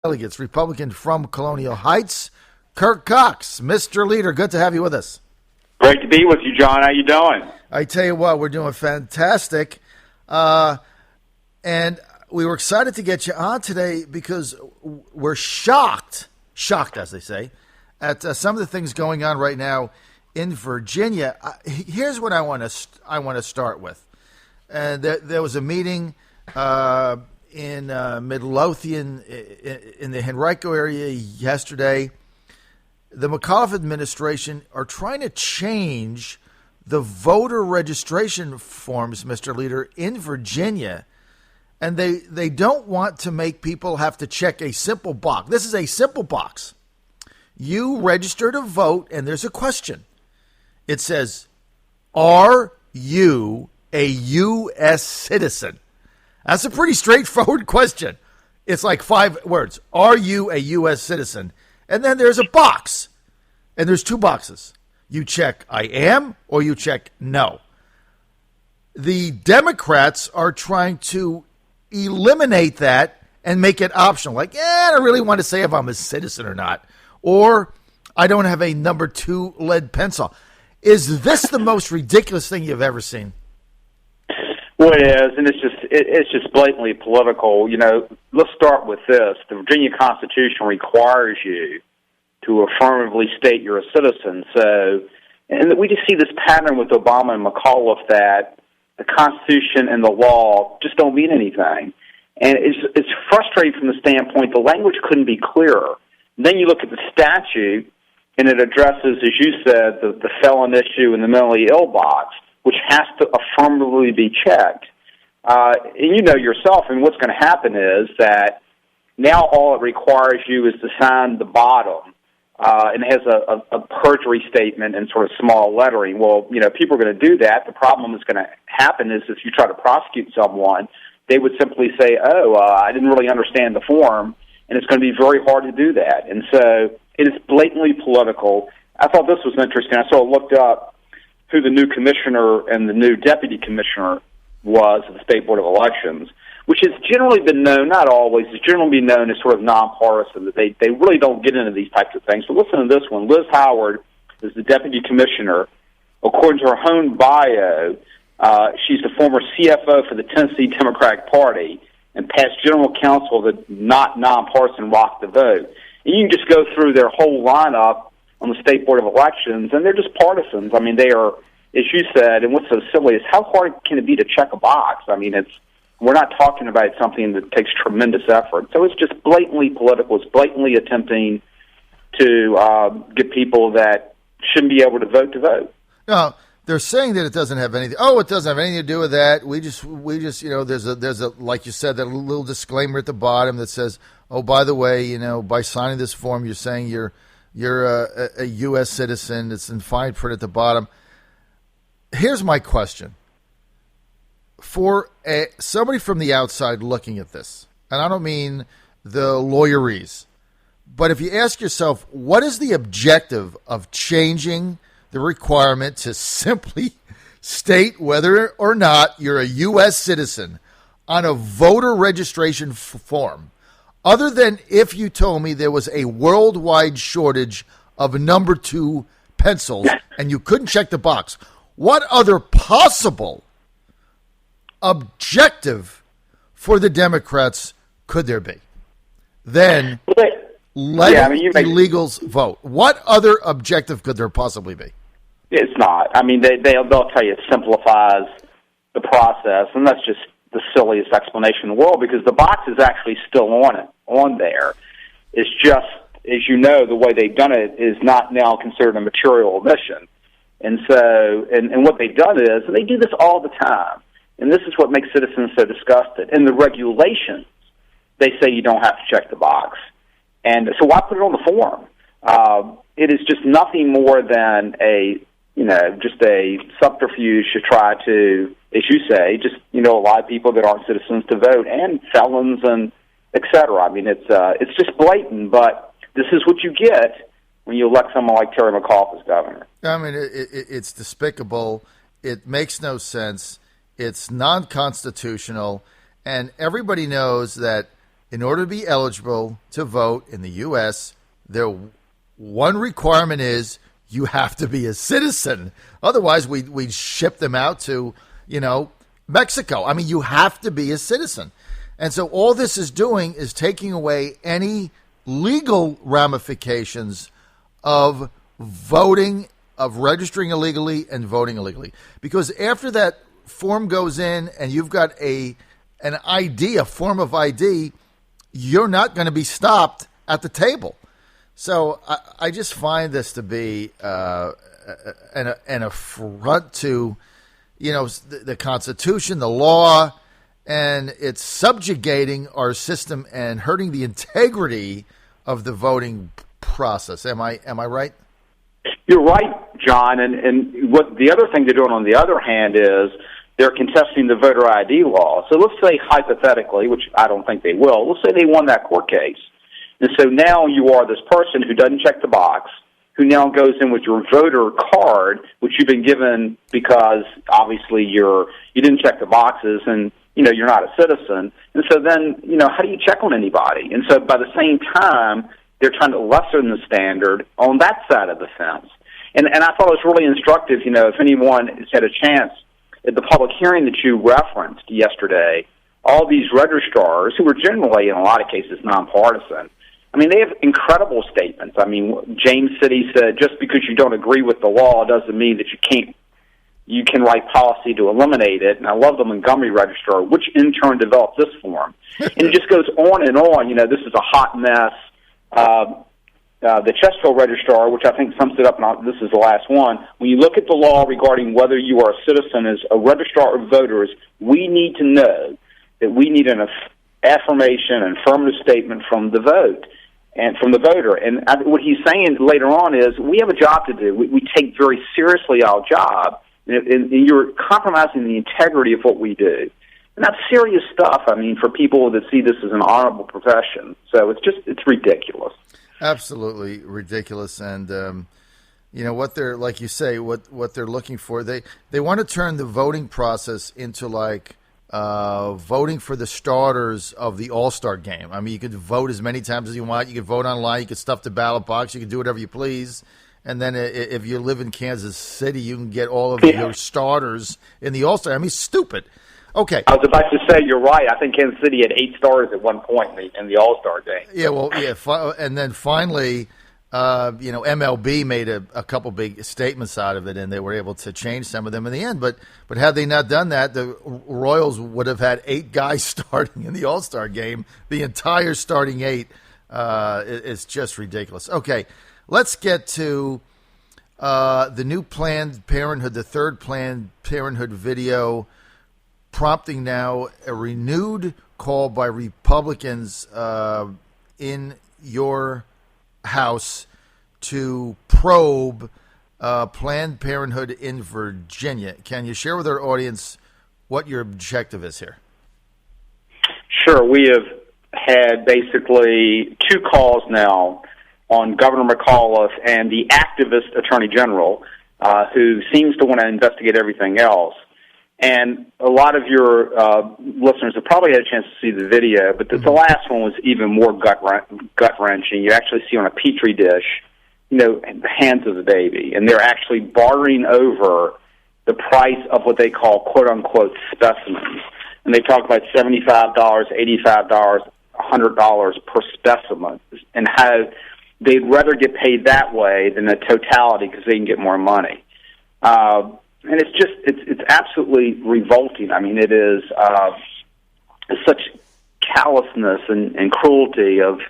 Delegates, Republican from Colonial Heights, Kirk Cox. Mr. Leader, good to have you with us. Great to be with you, John. How you doing? I tell you what, we're doing fantastic. And we were excited to get you on today because we're shocked, as they say, at some of the things going on right now in Virginia. Here's what I want to start with. There was a meeting in Midlothian, in the Henrico area yesterday. The McAuliffe administration are trying to change the voter registration forms, Mr. Leader, in Virginia. And they don't want to make people have to check a simple box. This is a simple box. You register to vote, and there's a question. It says, are you a U.S. citizen? That's a pretty straightforward question. It's like 5 words. Are you a U.S. citizen? And then there's a box. And there's 2 boxes. You check I am or you check no. The Democrats are trying to eliminate that and make it optional. Like, I don't really want to say if I'm a citizen or not. Or I don't have a number 2 lead pencil. Is this the most ridiculous thing you've ever seen? Well, it is, and it's just blatantly political. You know, let's start with this. The Virginia Constitution requires you to affirmatively state you're a citizen. So, and we just see this pattern with Obama and McAuliffe that the Constitution and the law just don't mean anything. And it's frustrating from the standpoint the language couldn't be clearer. And then you look at the statute, and it addresses, as you said, the felon issue in the mentally ill box, which has to affirmatively be checked. And you know yourself, and what's going to happen is that now all it requires you is to sign the bottom, and it has a perjury statement in sort of small lettering. Well, you know, people are going to do that. The problem that's going to happen is if you try to prosecute someone, they would simply say, I didn't really understand the form, and it's going to be very hard to do that. And so it is blatantly political. I thought this was interesting. I sort of looked up who the new commissioner and the new deputy commissioner was of the State Board of Elections, which has generally been known, not always, has generally been known as sort of nonpartisan, that they really don't get into these types of things. But listen to this one. Liz Howard is the deputy commissioner. According to her own bio, she's the former CFO for the Tennessee Democratic Party and past general counsel of the nonpartisan Rock the Vote. And you can just go through their whole lineup on the State Board of Elections, and they're just partisans. I mean, they are, as you said, and what's so silly is how hard can it be to check a box? I mean, we're not talking about something that takes tremendous effort. So it's just blatantly political. It's blatantly attempting to get people that shouldn't be able to vote. No, they're saying that it doesn't have anything. Oh, it doesn't have anything to do with that. We just, you know, there's a like you said, that little disclaimer at the bottom that says, oh, by the way, you know, by signing this form, you're saying you're a U.S. citizen. It's in fine print at the bottom. Here's my question. For somebody from the outside looking at this, and I don't mean the lawyerese, but if you ask yourself, what is the objective of changing the requirement to simply state whether or not you're a U.S. citizen on a voter registration form, other than if you told me there was a worldwide shortage of number 2 pencils and you couldn't check the box? What other possible objective for the Democrats could there be? Then illegals vote. What other objective could there possibly be? It's not. I mean, they'll tell you it simplifies the process, and that's just the silliest explanation in the world because the box is actually still on there. It's just, as you know, the way they've done it is not now considered a material omission. And so, and what they've done is, and they do this all the time, and this is what makes citizens so disgusted. In the regulations, they say you don't have to check the box. And so why put it on the form? It is just nothing more than just a subterfuge to try to, as you say, just, allow people that aren't citizens to vote and felons and et cetera. I mean, it's just blatant, but this is what you get when you elect someone like Terry McAuliffe as governor. I mean, it's despicable. It makes no sense. It's non-constitutional. And everybody knows that in order to be eligible to vote in the U.S., their one requirement is you have to be a citizen. Otherwise, we'd ship them out to, Mexico. I mean, you have to be a citizen. And so all this is doing is taking away any legal ramifications of voting, of registering illegally and voting illegally. Because after that form goes in and you've got an ID, a form of ID, you're not going to be stopped at the table. So I just find this to be an affront to, the Constitution, the law, and it's subjugating our system and hurting the integrity of the voting process. Am I right? You're right, John. And what the other thing they're doing on the other hand is they're contesting the voter ID law. So let's say hypothetically, which I don't think they will, let's say they won that court case. And so now you are this person who doesn't check the box, who now goes in with your voter card, which you've been given because obviously you didn't check the boxes and you're not a citizen. And so then, how do you check on anybody? And so by the same time, they're trying to lessen the standard on that side of the fence. And I thought it was really instructive, if anyone has had a chance at the public hearing that you referenced yesterday, all these registrars, who were generally, in a lot of cases, nonpartisan, I mean, they have incredible statements. I mean, James City said, just because you don't agree with the law doesn't mean that you can write policy to eliminate it. And I love the Montgomery registrar, which in turn developed this form. And it just goes on and on. This is a hot mess. The Chesterfield registrar, which I think sums it up, and this is the last one, when you look at the law regarding whether you are a citizen as a registrar of voters, we need to know that we need an affirmation, an affirmative statement from the vote and from the voter. And what he's saying later on is we have a job to do. We take very seriously our job, and you're compromising the integrity of what we do. And that's serious stuff, I mean, for people that see this as an honorable profession. So it's ridiculous. Absolutely ridiculous. And, what they're, like you say, what they're looking for, they want to turn the voting process into like voting for the starters of the All-Star game. I mean, you could vote as many times as you want. You could vote online. You could stuff the ballot box. You could do whatever you please. And then if you live in Kansas City, you can get all of your starters in the All-Star. I mean, stupid. Okay. I was about to say, you're right. I think Kansas City had 8 stars at one point in the All-Star game. Yeah, well, yeah. And then finally, MLB made a couple big statements out of it, and they were able to change some of them in the end. But had they not done that, the Royals would have had 8 guys starting in the All-Star game. The entire starting 8 is just ridiculous. Okay, let's get to the new Planned Parenthood, the third Planned Parenthood video, prompting now a renewed call by Republicans in your House to probe Planned Parenthood in Virginia. Can you share with our audience what your objective is here? Sure. We have had basically 2 calls now on Governor McAuliffe and the activist Attorney General, who seems to want to investigate everything else. And a lot of your listeners have probably had a chance to see the video, but the last one was even more gut-wrenching. You actually see on a Petri dish, the hands of the baby, and they're actually bartering over the price of what they call quote-unquote specimens. And they talk about $75, $85, $100 per specimen, and how they'd rather get paid that way than the totality because they can get more money. And it's absolutely revolting. I mean, it is such callousness and cruelty of,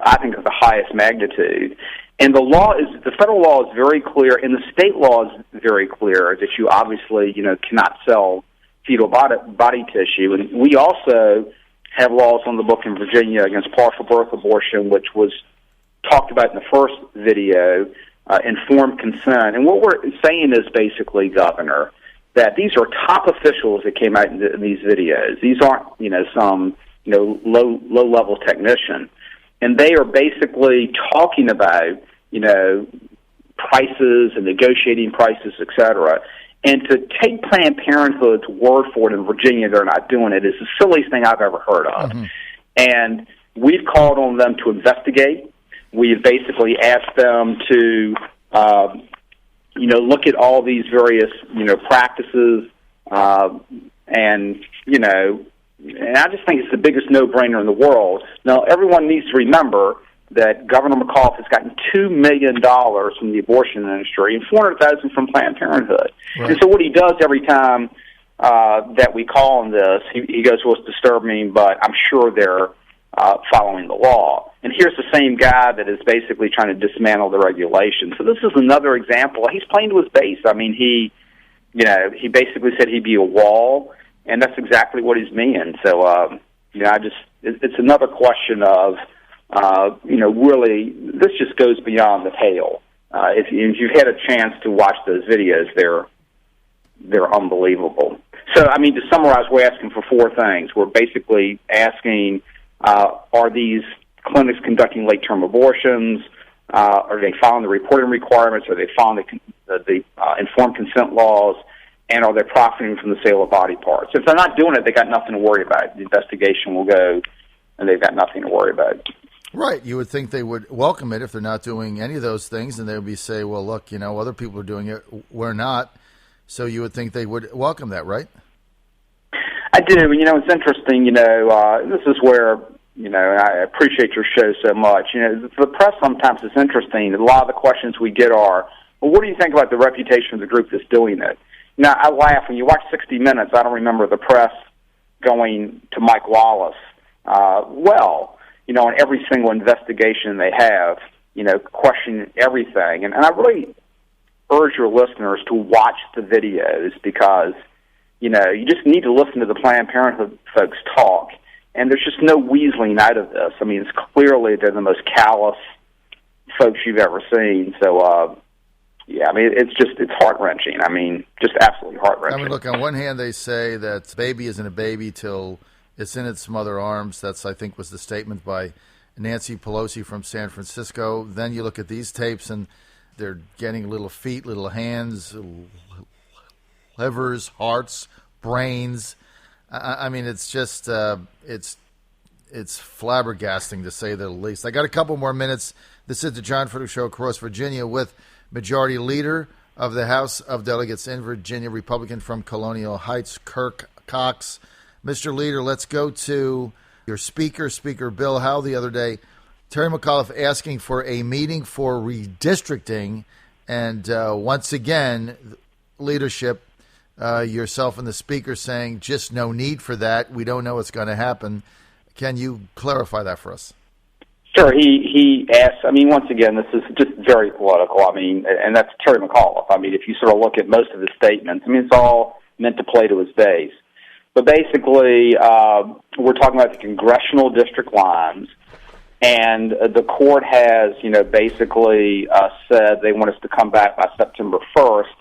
I think, of the highest magnitude. And the federal law is very clear, and the state law is very clear that you obviously, cannot sell fetal body tissue. And we also have laws on the book in Virginia against partial birth abortion, which was talked about in the first video. Informed consent. And what we're saying is basically, Governor, that these are top officials that came out in these videos. These aren't, some, low-level technician. And they are basically talking about, prices and negotiating prices, et cetera. And to take Planned Parenthood's word for it in Virginia, they're not doing it, is the silliest thing I've ever heard of. Mm-hmm. And we've called on them to investigate. We've basically asked them to, look at all these various, practices, and I just think it's the biggest no-brainer in the world. Now, everyone needs to remember that Governor McAuliffe has gotten $2 million from the abortion industry and $400,000 from Planned Parenthood. Right. And so what he does every time that we call on this, he goes, well, it's disturbing, but I'm sure they're following the law. And here's the same guy that is basically trying to dismantle the regulations. So this is another example. He's playing to his base. I mean, he basically said he'd be a wall, and that's exactly what he's meaning. So, it's another question of, really, this just goes beyond the pale. If you've had a chance to watch those videos, they're unbelievable. So, I mean, to summarize, we're asking for four things. We're basically asking, are these clinics conducting late-term abortions? Are they following the reporting requirements? Are they following the informed consent laws? And are they profiting from the sale of body parts? If they're not doing it, they got nothing to worry about. The investigation will go, and they've got nothing to worry about. Right. You would think they would welcome it if they're not doing any of those things, and they would say, well, look, other people are doing it. We're not. So you would think they would welcome that, right? I do. It's interesting, this is where, and I appreciate your show so much. The press sometimes is interesting. A lot of the questions we get are, well, what do you think about the reputation of the group that's doing it? Now, I laugh. When you watch 60 Minutes, I don't remember the press going to McAuliffe. On every single investigation they have, questioning everything. And I really urge your listeners to watch the videos because, you just need to listen to the Planned Parenthood folks talk. And there's just no weaseling out of this. I mean, it's clearly they're the most callous folks you've ever seen. So, it's heart-wrenching. I mean, just absolutely heart-wrenching. I mean, look, on one hand, they say that baby isn't a baby till it's in its mother arms. That's, I think, was the statement by Nancy Pelosi from San Francisco. Then you look at these tapes, and they're getting little feet, little hands, livers, hearts, brains. I mean, it's just it's flabbergasting, to say the least. I got a couple more minutes. This is the John Fredericks Show across Virginia with Majority Leader of the House of Delegates in Virginia, Republican from Colonial Heights, Kirk Cox. Mr. Leader, let's go to your Speaker, Speaker Bill Howe, the other day. Terry McAuliffe asking for a meeting for redistricting, and once again, leadership, yourself and the Speaker saying just no need for that. We don't know what's going to happen. Can you clarify that for us? Sure. He asked, once again, this is just very political. And that's Terry McAuliffe. If you sort of look at most of his statements, it's all meant to play to his base. But basically, we're talking about the congressional district lines, and the court has, basically said they want us to come back by September 1st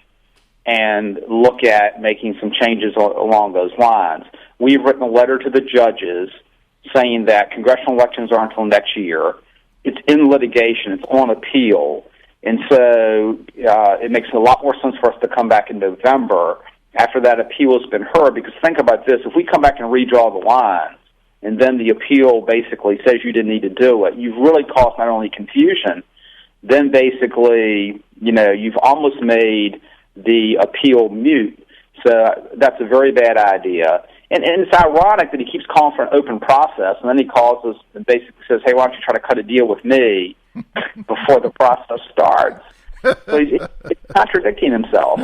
and look at making some changes along those lines. We've written a letter to the judges saying that congressional elections are until next year. It's in litigation. It's on appeal. And so it makes a lot more sense for us to come back in November after that appeal has been heard, because think about this. If we come back and redraw the lines and then the appeal basically says you didn't need to do it, you've really caused not only confusion, then basically, you've almost made the appeal moot. So that's a very bad idea. And it's ironic that he keeps calling for an open process, and then he calls us and basically says, hey, why don't you try to cut a deal with me before the process starts? So he's contradicting himself.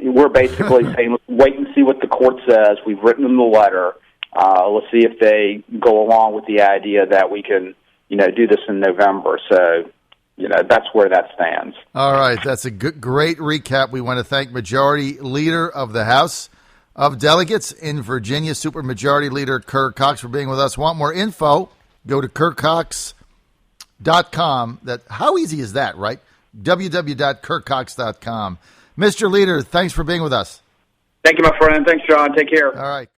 We're basically saying, let's wait and see what the court says. We've written them the letter. Let's see if they go along with the idea that we can, do this in November. So, that's where that stands. All right. That's a great recap. We want to thank Majority Leader of the House of Delegates in Virginia, Supermajority Leader Kirk Cox, for being with us. Want more info? Go to kirkcox.com. How easy is that, right? www.kirkcox.com. Mr. Leader, thanks for being with us. Thank you, my friend. Thanks, John. Take care. All right.